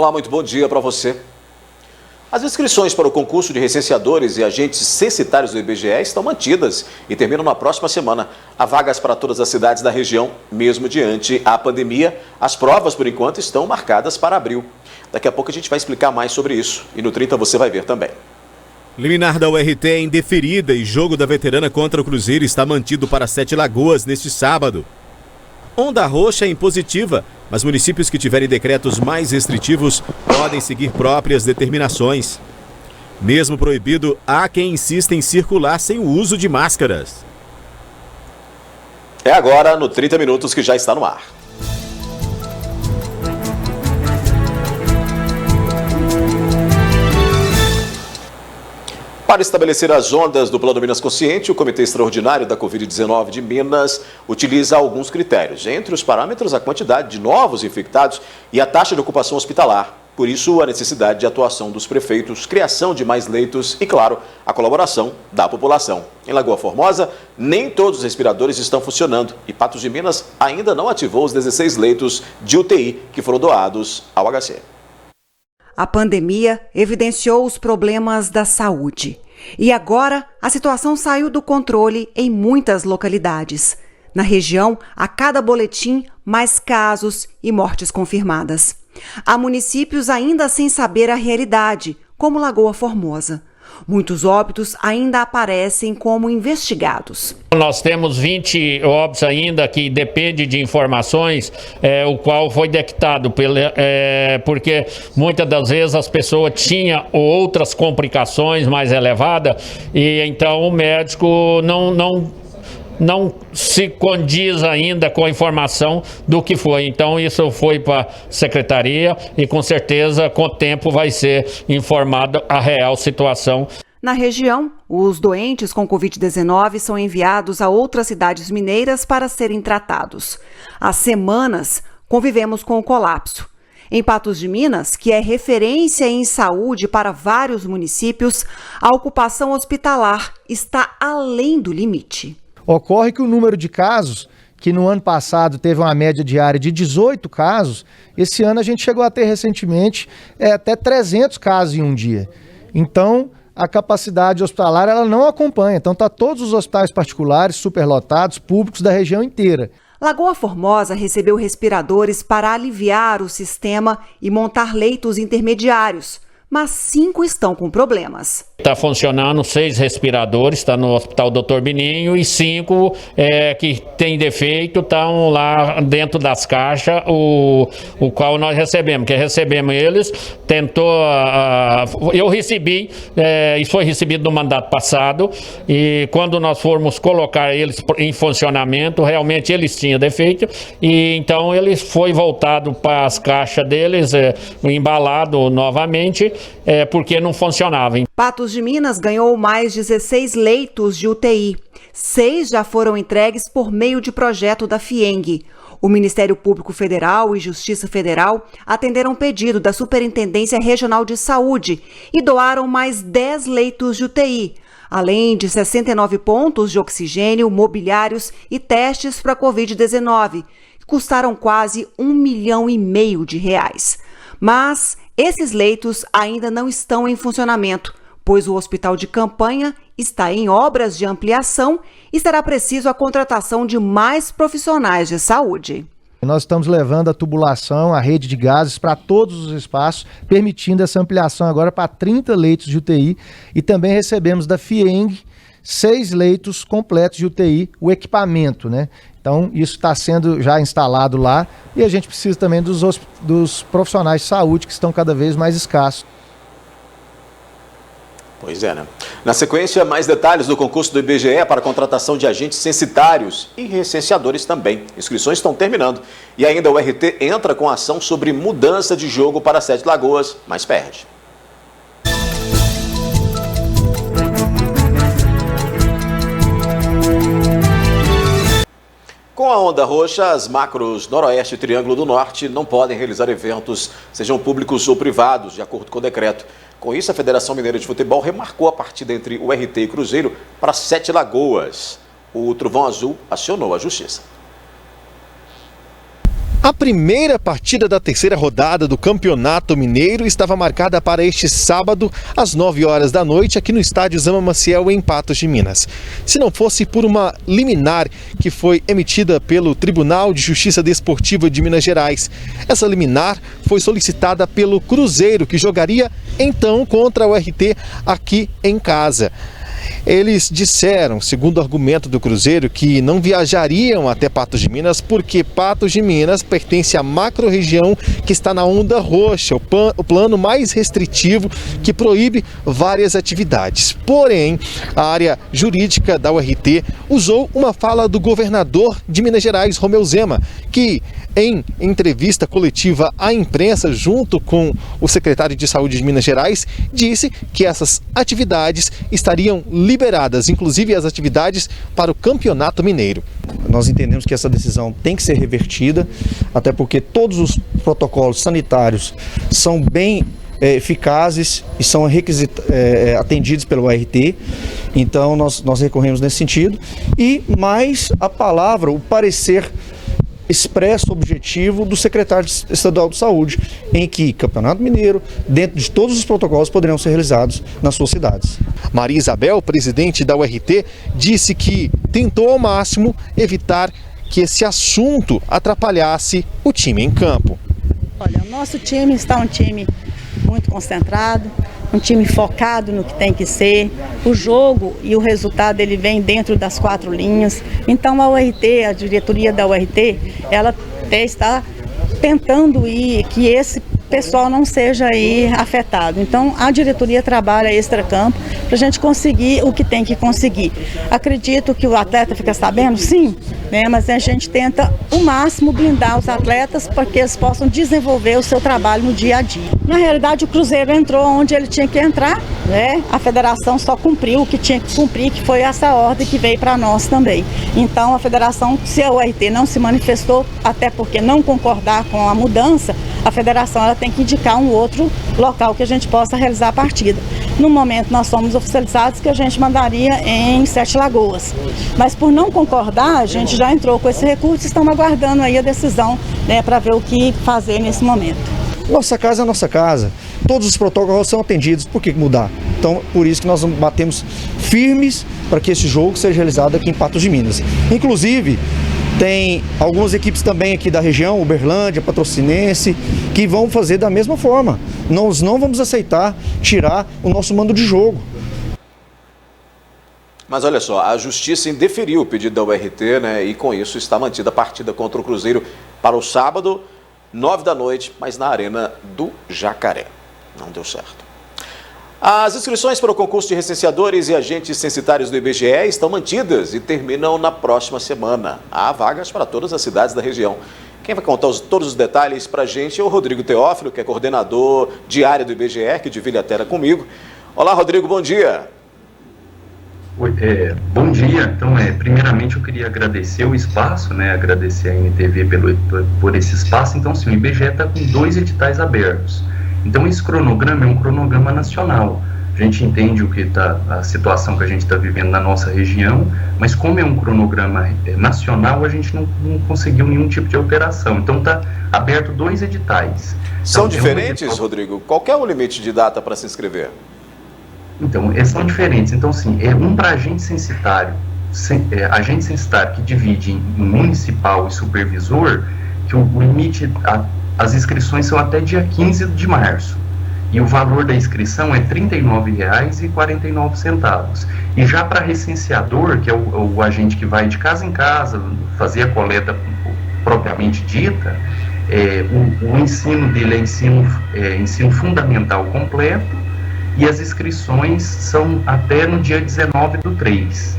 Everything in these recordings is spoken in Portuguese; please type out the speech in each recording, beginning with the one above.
Olá, muito bom dia para você. As inscrições para o concurso de recenseadores e agentes censitários do IBGE estão mantidas e terminam na próxima semana. Há vagas para todas as cidades da região, mesmo diante a pandemia. As provas, por enquanto, estão marcadas para abril. Daqui a pouco a gente vai explicar mais sobre isso e no 30 você vai ver também. Liminar da URT é indeferida e jogo da veterana contra o Cruzeiro está mantido para Sete Lagoas neste sábado. Onda roxa é impositiva, mas municípios que tiverem decretos mais restritivos podem seguir próprias determinações. Mesmo proibido, há quem insista em circular sem o uso de máscaras. É agora no 30 Minutos que já está no ar. Para estabelecer as ondas do Plano Minas Consciente, o Comitê Extraordinário da Covid-19 de Minas utiliza alguns critérios. Entre os parâmetros, a quantidade de novos infectados e a taxa de ocupação hospitalar. Por isso, a necessidade de atuação dos prefeitos, criação de mais leitos e, claro, a colaboração da população. Em Lagoa Formosa, nem todos os respiradores estão funcionando e Patos de Minas ainda não ativou os 16 leitos de UTI que foram doados ao HC. A pandemia evidenciou os problemas da saúde. E agora, a situação saiu do controle em muitas localidades. Na região, a cada boletim, mais casos e mortes confirmadas. Há municípios ainda sem saber a realidade, como Lagoa Formosa. Muitos óbitos ainda aparecem como investigados. Nós temos 20 óbitos ainda que depende de informações, o qual foi detectado, porque muitas das vezes as pessoas tinham outras complicações mais elevadas e então o médico não se condiz ainda com a informação do que foi. Então isso foi para a secretaria e com certeza com o tempo vai ser informada a real situação. Na região, os doentes com Covid-19 são enviados a outras cidades mineiras para serem tratados. Há semanas convivemos com o colapso. Em Patos de Minas, que é referência em saúde para vários municípios, a ocupação hospitalar está além do limite. Ocorre que o número de casos, que no ano passado teve uma média diária de 18 casos, esse ano a gente chegou a ter recentemente até 300 casos em um dia. Então, a capacidade hospitalar ela não acompanha. Então, está todos os hospitais particulares, superlotados, públicos da região inteira. Lagoa Formosa recebeu respiradores para aliviar o sistema e montar leitos intermediários, mas 5 estão com problemas. Está funcionando 6 respiradores, está no Hospital Dr. Bininho, e 5 que tem defeito estão lá dentro das caixas, o qual nós recebemos, eles, eu recebi, isso foi recebido no mandato passado, e quando nós formos colocar eles em funcionamento, realmente eles tinham defeito, e então eles foi voltado para as caixas deles, embalado novamente, porque não funcionava. Patos de Minas ganhou mais 16 leitos de UTI. 6 já foram entregues por meio de projeto da FIENG. O Ministério Público Federal e Justiça Federal atenderam pedido da Superintendência Regional de Saúde e doaram mais 10 leitos de UTI, além de 69 pontos de oxigênio, mobiliários e testes para a Covid-19, que custaram quase R$1,5 milhão de reais. Mas esses leitos ainda não estão em funcionamento, pois o hospital de campanha está em obras de ampliação e será preciso a contratação de mais profissionais de saúde. Nós estamos levando a tubulação, a rede de gases para todos os espaços, permitindo essa ampliação agora para 30 leitos de UTI, e também recebemos da FIENG 6 leitos completos de UTI, o equipamento, né? Então isso está sendo já instalado lá, e a gente precisa também dos profissionais de saúde, que estão cada vez mais escassos. Pois é, né? Na sequência, mais detalhes do concurso do IBGE para a contratação de agentes censitários e recenseadores também. Inscrições estão terminando. E ainda o RT entra com ação sobre mudança de jogo para Sete Lagoas, mas perde. Com a onda roxa, as macros Noroeste e Triângulo do Norte não podem realizar eventos, sejam públicos ou privados, de acordo com o decreto. Com isso, a Federação Mineira de Futebol remarcou a partida entre o RT e Cruzeiro para Sete Lagoas. O Trovão Azul acionou a Justiça. A primeira partida da terceira rodada do Campeonato Mineiro estava marcada para este sábado, às 9 horas da noite, aqui no estádio Zama Maciel, em Patos de Minas. Se não fosse por uma liminar que foi emitida pelo Tribunal de Justiça Desportiva de Minas Gerais. Essa liminar foi solicitada pelo Cruzeiro, que jogaria então contra o RT aqui em casa. Eles disseram, segundo o argumento do Cruzeiro, que não viajariam até Patos de Minas porque Patos de Minas pertence à macro-região que está na onda roxa, o plano mais restritivo que proíbe várias atividades. Porém, a área jurídica da URT usou uma fala do governador de Minas Gerais, Romeu Zema, que em entrevista coletiva à imprensa, junto com o secretário de Saúde de Minas Gerais, disse que essas atividades estariam liberadas, inclusive as atividades para o Campeonato Mineiro. Nós entendemos que essa decisão tem que ser revertida, até porque todos os protocolos sanitários são bem eficazes e são atendidos pelo ART, então nós recorremos nesse sentido. E mais a palavra, o parecer expresso objetivo do secretário estadual de saúde, em que Campeonato Mineiro, dentro de todos os protocolos, poderiam ser realizados nas suas cidades. Maria Isabel, presidente da URT, disse que tentou ao máximo evitar que esse assunto atrapalhasse o time em campo. Olha, o nosso time está um time muito concentrado, um time focado no que tem que ser. O jogo e o resultado ele vem dentro das 4 linhas. Então a URT, a diretoria da URT, ela até está tentando que esse pessoal não seja aí afetado. Então a diretoria trabalha extracampo para a gente conseguir o que tem que conseguir. Acredito que o atleta fica sabendo, sim, né? Mas a gente tenta o máximo blindar os atletas para que eles possam desenvolver o seu trabalho no dia a dia. Na realidade, o Cruzeiro entrou onde ele tinha que entrar, né? A federação só cumpriu o que tinha que cumprir, que foi essa ordem que veio para nós também. Então a federação, se a URT não se manifestou, até porque não concordar com a mudança, a federação ela tem que indicar um outro local que a gente possa realizar a partida. No momento nós somos oficializados que a gente mandaria em 7 Lagoas. Mas por não concordar, a gente já entrou com esse recurso e estamos aguardando aí a decisão, né, para ver o que fazer nesse momento. Nossa casa é nossa casa. Todos os protocolos são atendidos, por que mudar? Então, por isso que nós batemos firmes para que esse jogo seja realizado aqui em Patos de Minas. Inclusive, tem algumas equipes também aqui da região, Uberlândia, Patrocinense, que vão fazer da mesma forma. Nós não vamos aceitar tirar o nosso mando de jogo. Mas olha só, a Justiça indeferiu o pedido da URT, né? E com isso está mantida a partida contra o Cruzeiro para o sábado, 9 da noite, mas na Arena do Jacaré. Não deu certo. As inscrições para o concurso de recenseadores e agentes censitários do IBGE estão mantidas e terminam na próxima semana. Há vagas para todas as cidades da região. Quem vai contar todos os detalhes para a gente é o Rodrigo Teófilo, que é coordenador de área do IBGE, que divide a tela comigo. Olá, Rodrigo, bom dia. Oi, bom dia. Então, primeiramente eu queria agradecer o espaço, né, agradecer a NTV por esse espaço. Então, sim, o IBGE está com 2 editais abertos. Então, esse cronograma é um cronograma nacional. A gente entende a situação que a gente está vivendo na nossa região, mas como é um cronograma nacional, a gente não conseguiu nenhum tipo de alteração. Então, está aberto 2 editais. São diferentes, Rodrigo? Qual é o limite de data para se inscrever? Então, são diferentes. Então, sim, um para agente censitário que divide em municipal e supervisor, que o limite, as inscrições são até dia 15 de março. E o valor da inscrição é R$ 39,49. E já para recenseador, que é o agente que vai de casa em casa fazer a coleta propriamente dita, o ensino dele é ensino fundamental completo, e as inscrições são até no dia 19/3.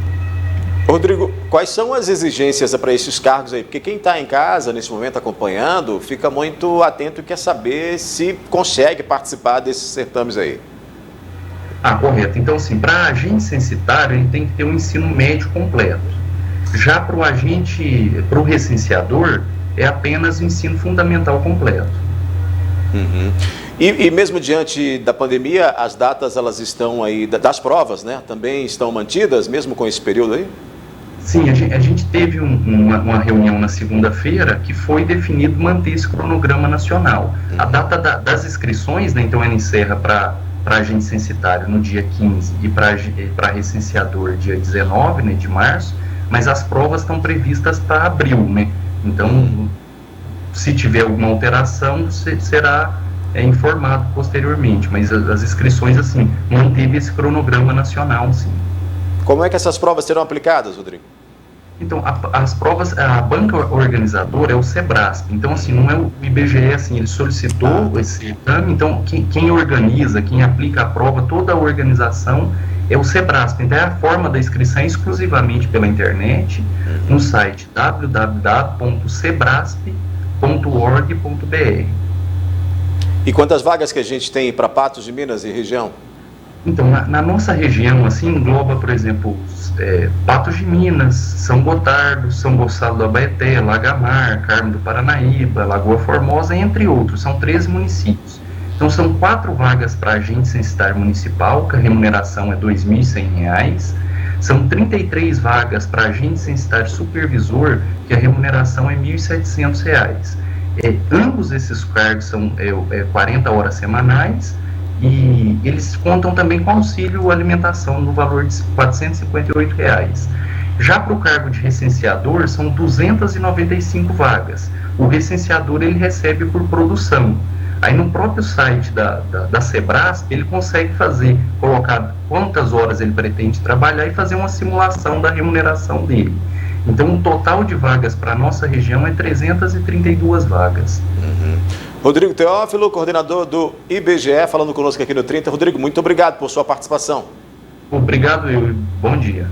Rodrigo, quais são as exigências para esses cargos aí? Porque quem está em casa nesse momento acompanhando fica muito atento e quer saber se consegue participar desses certames aí. Correto. Então, sim, para agente censitário, ele tem que ter um ensino médio completo. Já para o recenseador, é apenas o ensino fundamental completo. Uhum. E mesmo diante da pandemia, as datas elas estão aí, das provas, né? Também estão mantidas, mesmo com esse período aí? Sim, a gente teve uma reunião na segunda-feira que foi definido manter esse cronograma nacional. A data das inscrições, né, então ela encerra para agente censitário no dia 15 e para recenseador dia 19, né, de março, mas as provas estão previstas para abril, né? Então, se tiver alguma alteração, será informado posteriormente, mas as inscrições, assim, manteve esse cronograma nacional, sim. Como é que essas provas serão aplicadas, Rodrigo? Então, as provas, a banca organizadora é o Sebrasp. Então, assim, não é o IBGE, assim, ele solicitou esse exame, então quem organiza, quem aplica a prova, toda a organização é o Sebrasp. Então, a forma da inscrição é exclusivamente pela internet, no site www.sebrasp.org.br. E quantas vagas que a gente tem para Patos de Minas e região? Então, na nossa região, assim, engloba, por exemplo, Patos de Minas, São Gotardo, São Gonçalo do Abaeté, Lagamar, Carmo do Paranaíba, Lagoa Formosa, entre outros. São 13 municípios. Então, são 4 vagas para agente censitário municipal, que a remuneração é R$ 2.100. São 33 vagas para agente censitário supervisor, que a remuneração é R$ 1.700. Ambos esses cargos são 40 horas semanais e eles contam também com auxílio alimentação no valor de R$ 458. Já para o cargo de recenseador, são 295 vagas. O recenseador ele recebe por produção. Aí no próprio site da Sebrasp, ele consegue colocar quantas horas ele pretende trabalhar e fazer uma simulação da remuneração dele. Então, o total de vagas para a nossa região é 332 vagas. Rodrigo Teófilo, coordenador do IBGE, falando conosco aqui no 30. Rodrigo, muito obrigado por sua participação. Obrigado, bom dia.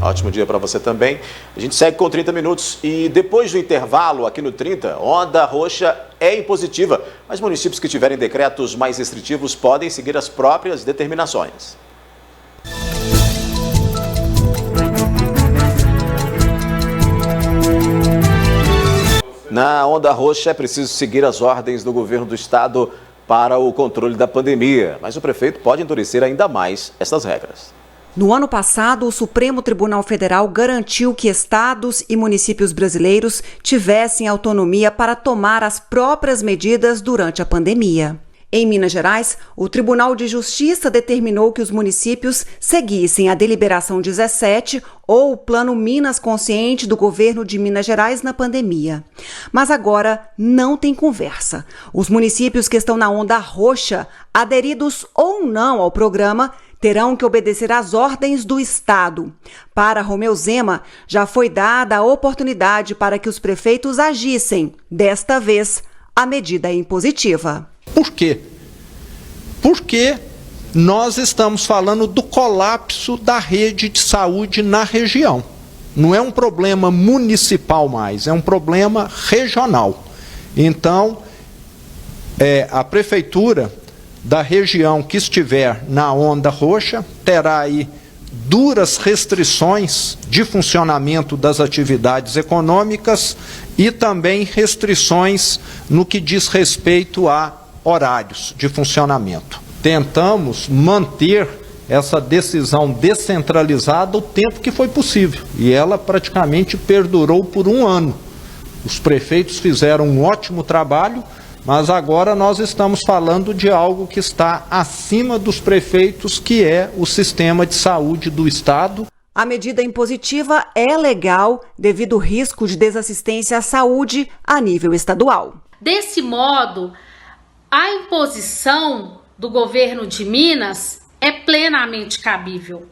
Ótimo dia para você também. A gente segue com 30 minutos e depois do intervalo aqui no 30, onda roxa é impositiva, mas municípios que tiverem decretos mais restritivos podem seguir as próprias determinações. Na onda roxa é preciso seguir as ordens do governo do estado para o controle da pandemia, mas o prefeito pode endurecer ainda mais essas regras. No ano passado, o Supremo Tribunal Federal garantiu que estados e municípios brasileiros tivessem autonomia para tomar as próprias medidas durante a pandemia. Em Minas Gerais, o Tribunal de Justiça determinou que os municípios seguissem a Deliberação 17 ou o Plano Minas Consciente do governo de Minas Gerais na pandemia. Mas agora não tem conversa. Os municípios que estão na onda roxa, aderidos ou não ao programa, terão que obedecer às ordens do Estado. Para Romeu Zema, já foi dada a oportunidade para que os prefeitos agissem. Desta vez, a medida é impositiva. Por quê? Porque nós estamos falando do colapso da rede de saúde na região. Não é um problema municipal mais, é um problema regional. Então, a prefeitura da região que estiver na onda roxa terá aí duras restrições de funcionamento das atividades econômicas e também restrições no que diz respeito a horários de funcionamento. Tentamos manter essa decisão descentralizada o tempo que foi possível e ela praticamente perdurou por 1 ano. Os prefeitos fizeram um ótimo trabalho, mas agora nós estamos falando de algo que está acima dos prefeitos, que é o sistema de saúde do Estado. A medida impositiva é legal devido ao risco de desassistência à saúde a nível estadual. Desse modo, a imposição do governo de Minas é plenamente cabível,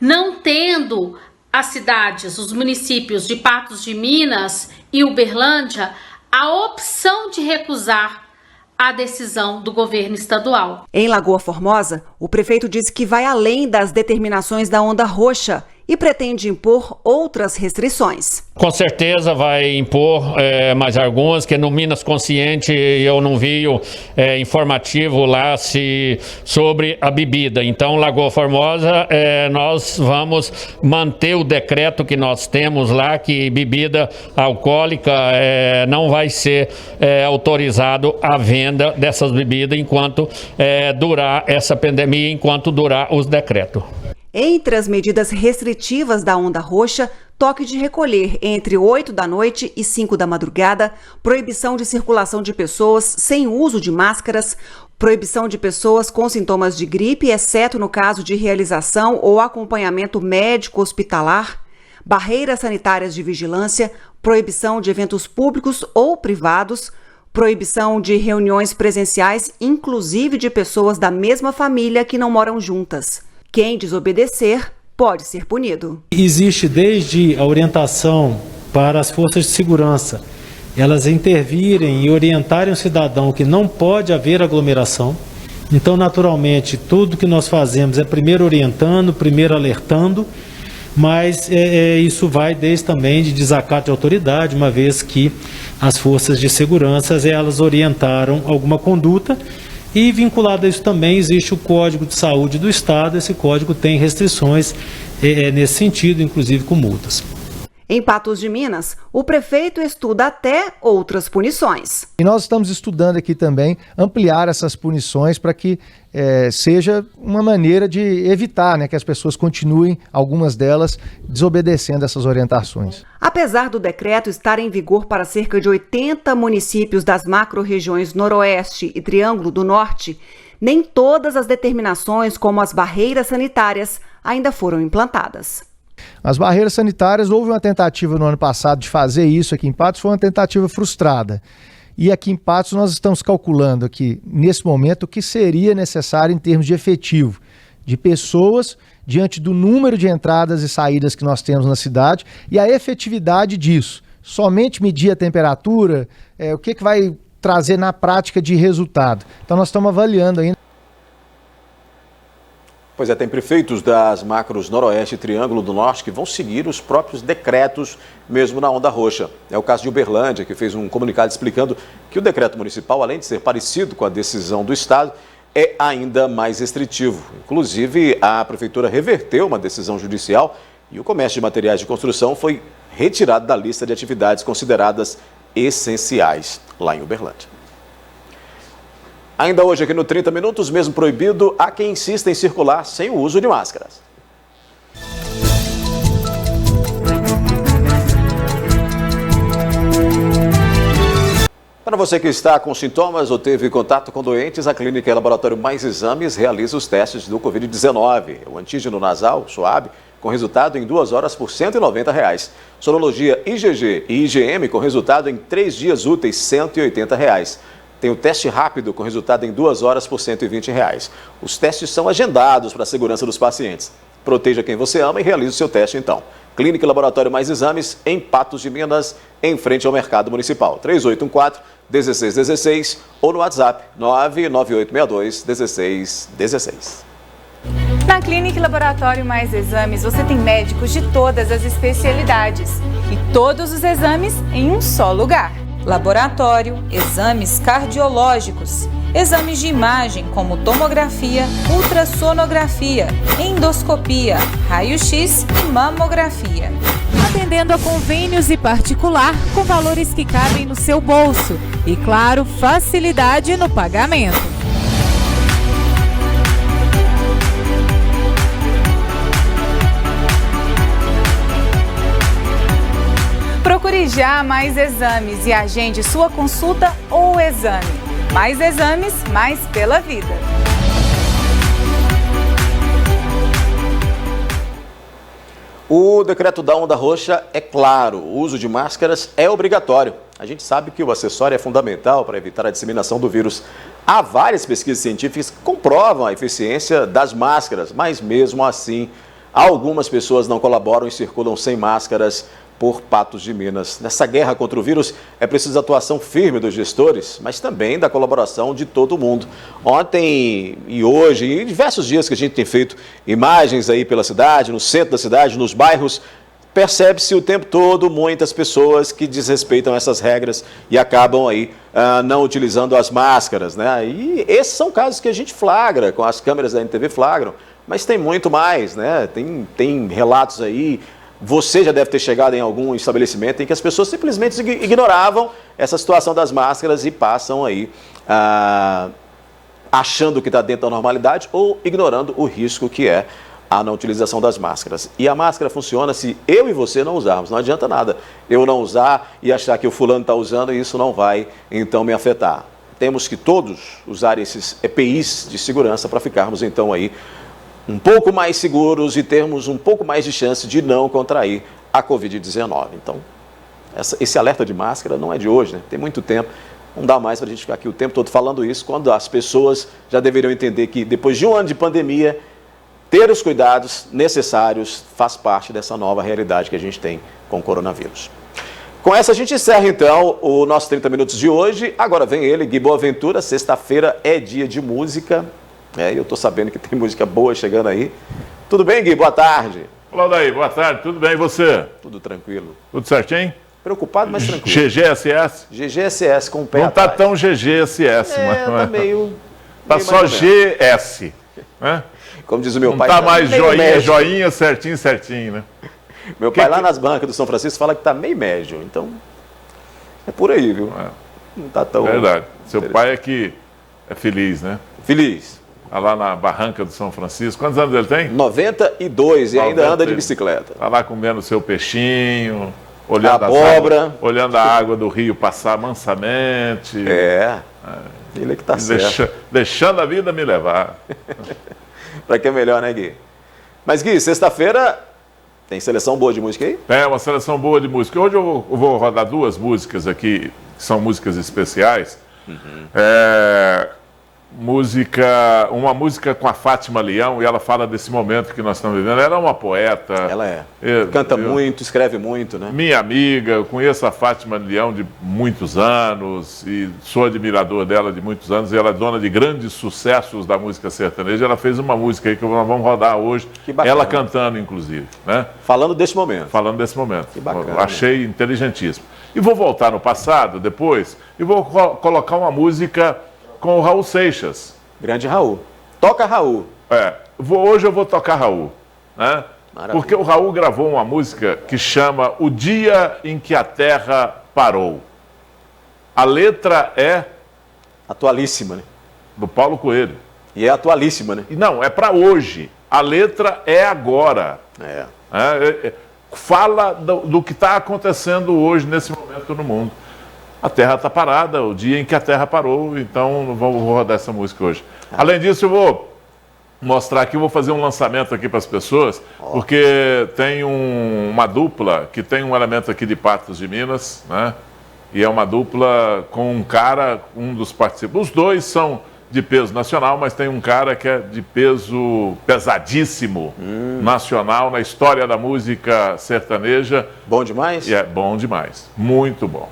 não tendo as cidades, os municípios de Patos de Minas e Uberlândia a opção de recusar a decisão do governo estadual. Em Lagoa Formosa, o prefeito disse que vai além das determinações da onda roxa e pretende impor outras restrições. Com certeza vai impor mais algumas, que no Minas Consciente eu não vi informativo lá sobre a bebida. Então, Lagoa Formosa, nós vamos manter o decreto que nós temos lá, que bebida alcoólica não vai ser autorizado a venda dessas bebidas enquanto durar essa pandemia, enquanto durar os decretos. Entre as medidas restritivas da onda roxa, toque de recolher entre 8 da noite e 5 da madrugada, proibição de circulação de pessoas sem uso de máscaras, proibição de pessoas com sintomas de gripe, exceto no caso de realização ou acompanhamento médico hospitalar, barreiras sanitárias de vigilância, proibição de eventos públicos ou privados, proibição de reuniões presenciais, inclusive de pessoas da mesma família que não moram juntas. Quem desobedecer pode ser punido. Existe desde a orientação para as forças de segurança, elas intervirem e orientarem o cidadão que não pode haver aglomeração. Então, naturalmente, tudo que nós fazemos é primeiro orientando, primeiro alertando, mas isso vai desde também de desacato de autoridade, uma vez que as forças de segurança elas orientaram alguma conduta. E vinculado a isso também existe o Código de Saúde do Estado. Esse código tem restrições nesse sentido, inclusive com multas. Em Patos de Minas, o prefeito estuda até outras punições. E nós estamos estudando aqui também ampliar essas punições para que seja uma maneira de evitar, né, que as pessoas continuem, algumas delas, desobedecendo essas orientações. Apesar do decreto estar em vigor para cerca de 80 municípios das macro-regiões Noroeste e Triângulo do Norte, nem todas as determinações, como as barreiras sanitárias, ainda foram implantadas. As barreiras sanitárias, houve uma tentativa no ano passado de fazer isso aqui em Patos, foi uma tentativa frustrada. E aqui em Patos nós estamos calculando aqui, nesse momento, o que seria necessário em termos de efetivo, de pessoas, diante do número de entradas e saídas que nós temos na cidade e a efetividade disso. Somente medir a temperatura, o que vai trazer na prática de resultado. Então nós estamos avaliando ainda. Pois é, tem prefeitos das macros Noroeste e Triângulo do Norte que vão seguir os próprios decretos, mesmo na onda roxa. É o caso de Uberlândia, que fez um comunicado explicando que o decreto municipal, além de ser parecido com a decisão do Estado, é ainda mais restritivo. Inclusive, a prefeitura reverteu uma decisão judicial e o comércio de materiais de construção foi retirado da lista de atividades consideradas essenciais lá em Uberlândia. Ainda hoje aqui no 30 Minutos, mesmo proibido, há quem insista em circular sem o uso de máscaras. Para você que está com sintomas ou teve contato com doentes, a Clínica e Laboratório Mais Exames realiza os testes do Covid-19. O antígeno nasal, suave, com resultado em 2 horas por R$ 190. Sorologia IgG e IgM com resultado em 3 dias úteis, R$ 180. Tem o teste rápido com resultado em 2 horas por R$ 120. Os testes são agendados para a segurança dos pacientes. Proteja quem você ama e realize o seu teste então. Clínica e Laboratório Mais Exames, em Patos de Minas, em frente ao Mercado Municipal. 3814-1616 ou no WhatsApp 99862-1616. Na Clínica e Laboratório Mais Exames, você tem médicos de todas as especialidades e todos os exames em um só lugar. Laboratório, exames cardiológicos, exames de imagem como tomografia, ultrassonografia, endoscopia, raio-x e mamografia. Atendendo a convênios e particular com valores que cabem no seu bolso e, claro, facilidade no pagamento. Procure já Mais Exames e agende sua consulta ou exame. Mais exames, mais pela vida. O decreto da onda roxa é claro, o uso de máscaras é obrigatório. A gente sabe que o acessório é fundamental para evitar a disseminação do vírus. Há várias pesquisas científicas que comprovam a eficiência das máscaras, mas mesmo assim, algumas pessoas não colaboram e circulam sem máscaras por Patos de Minas. Nessa guerra contra o vírus é preciso atuação firme dos gestores, mas também da colaboração de todo mundo. Ontem e hoje, e diversos dias que a gente tem feito imagens aí pela cidade, no centro da cidade, nos bairros, percebe-se o tempo todo muitas pessoas que desrespeitam essas regras e acabam aí não utilizando as máscaras, né? E esses são casos que a gente flagra, com as câmeras da NTV flagram, mas tem muito mais, né? Tem relatos aí. Você já deve ter chegado em algum estabelecimento em que as pessoas simplesmente ignoravam essa situação das máscaras e passam aí achando que está dentro da normalidade ou ignorando o risco que é a não utilização das máscaras. E a máscara funciona se eu e você não usarmos. Não adianta nada eu não usar e achar que o fulano está usando e isso não vai, então, me afetar. Temos que todos usar esses EPIs de segurança para ficarmos, então, aí um pouco mais seguros e termos um pouco mais de chance de não contrair a Covid-19. Então, esse alerta de máscara não é de hoje, né? Tem muito tempo. Não dá mais para a gente ficar aqui o tempo todo falando isso, quando as pessoas já deveriam entender que, depois de um ano de pandemia, ter os cuidados necessários faz parte dessa nova realidade que a gente tem com o coronavírus. Com essa a gente encerra então o nosso 30 Minutos de hoje. Agora vem ele, Gui Boaventura. Sexta-feira é dia de música. Eu estou sabendo que tem música boa chegando aí. Tudo bem, Gui? Boa tarde. Olá, daí. Boa tarde. Tudo bem e você? Tudo tranquilo. Tudo certinho? Preocupado, mas tranquilo. GGSS? GGSS com o pé não atrás. Tá tão GGSS, mas tá meio... Tá só GS, né? Como diz o meu pai... Não tá mais joinha, certinho, né? Meu pai lá nas bancas do São Francisco fala que tá meio médio, então é por aí, viu? Não tá tão... Verdade. Seu pai é que é feliz, né? Feliz. Tá lá na barranca do São Francisco. Quantos anos ele tem? 92 e ainda anda de bicicleta. Tá lá comendo seu peixinho, olhando a abóbora, olhando a água do rio passar mansamente. Ele é que tá certo. Deixando a vida me levar. Para que é melhor, né, Gui? Mas, Gui, sexta-feira tem seleção boa de música aí? É, uma seleção boa de música. Hoje eu vou rodar duas músicas aqui, que são músicas especiais. Uma música com a Fátima Leão, e ela fala desse momento que nós estamos vivendo. Ela é uma poeta. Ela canta muito, escreve muito, né? Minha amiga, eu conheço a Fátima Leão de muitos anos e sou admirador dela de muitos anos. E ela é dona de grandes sucessos da música sertaneja. Ela fez uma música aí que nós vamos rodar hoje. Que bacana. Ela cantando, inclusive, né? Falando desse momento. Falando desse momento. Que bacana. Achei inteligentíssimo. E vou voltar no passado, depois, e vou colocar uma música com o Raul Seixas. Grande Raul. Toca Raul. Hoje eu vou tocar Raul, né? Maravilha. Porque o Raul gravou uma música que chama O Dia em que a Terra Parou. A letra é... atualíssima, né? Do Paulo Coelho. E é atualíssima, né? Não, é para hoje. A letra é agora. Fala do que está acontecendo hoje, nesse momento no mundo. A Terra está parada, o dia em que a Terra parou, então vou rodar essa música hoje. Além disso, eu vou mostrar aqui, eu vou fazer um lançamento aqui para as pessoas, porque tem uma dupla que tem um elemento aqui de Patos de Minas, né? E é uma dupla com um cara, um dos participantes. Os dois são de peso nacional, mas tem um cara que é de peso pesadíssimo nacional na história da música sertaneja. Bom demais? E é bom demais, muito bom.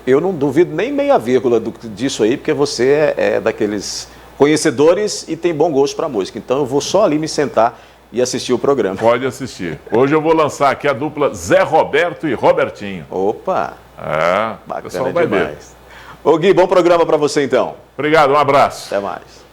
Eu não duvido nem meia vírgula disso aí, porque você é daqueles conhecedores e tem bom gosto para música. Então eu vou só ali me sentar e assistir o programa. Pode assistir. Hoje eu vou lançar aqui a dupla Zé Roberto e Robertinho. Opa! Bacana demais. Ô Gui, bom programa para você então. Obrigado, um abraço. Até mais.